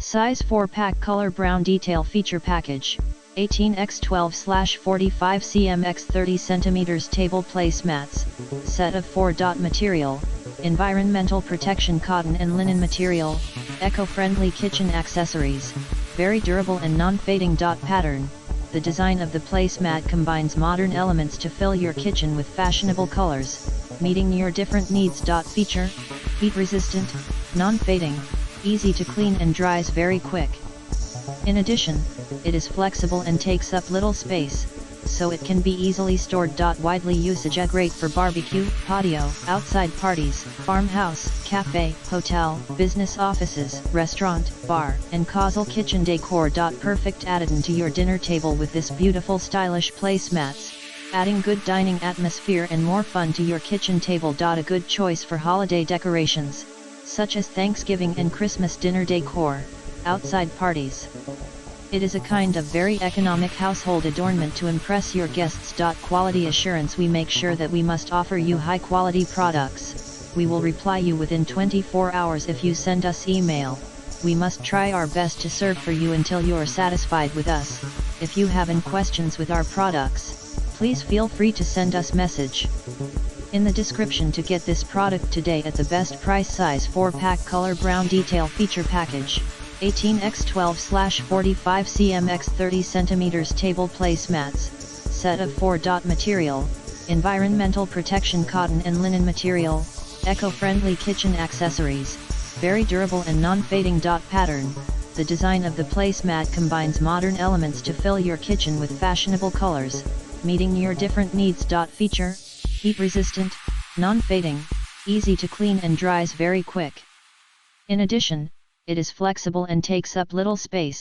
Size 4-pack color brown detail feature package, 18x12/45 cm x 30 cm table placemats, set of 4-dot material, environmental protection cotton and linen material, eco-friendly kitchen accessories, very durable and non-fading dot pattern. The design of the placemat combines modern elements to fill your kitchen with fashionable colors, meeting your different needs. Feature, heat resistant, non-fading, easy to clean and dries very quick. In addition, it is flexible and takes up little space, so it can be easily stored. Widely usage, great for barbecue, patio, outside parties, farmhouse, cafe, hotel, business offices, restaurant, bar, and casual kitchen decor. Perfect add-on to your dinner table with this beautiful stylish placemats, adding good dining atmosphere and more fun to your kitchen table. A good choice for holiday decorations, such as Thanksgiving and Christmas dinner decor, outside parties. It is a kind of very economic household adornment to impress your guests. Quality assurance, we make sure that we must offer you high quality products. We will reply you within 24 hours if you send us email. We must try our best to serve for you until you are satisfied with us. If you have any questions with our products, please feel free to send us message in the description to get this product today at the best price. Size 4-pack color brown detail feature package, 18x12/45 cm x 30 cm table placemats, set of 4-dot material, environmental protection cotton and linen material, eco-friendly kitchen accessories, very durable and non-fading pattern. The design of the placemat combines modern elements to fill your kitchen with fashionable colors, meeting your different needs. Feature, heat resistant, non-fading, easy to clean and dries very quick. In addition, it is flexible and takes up little space.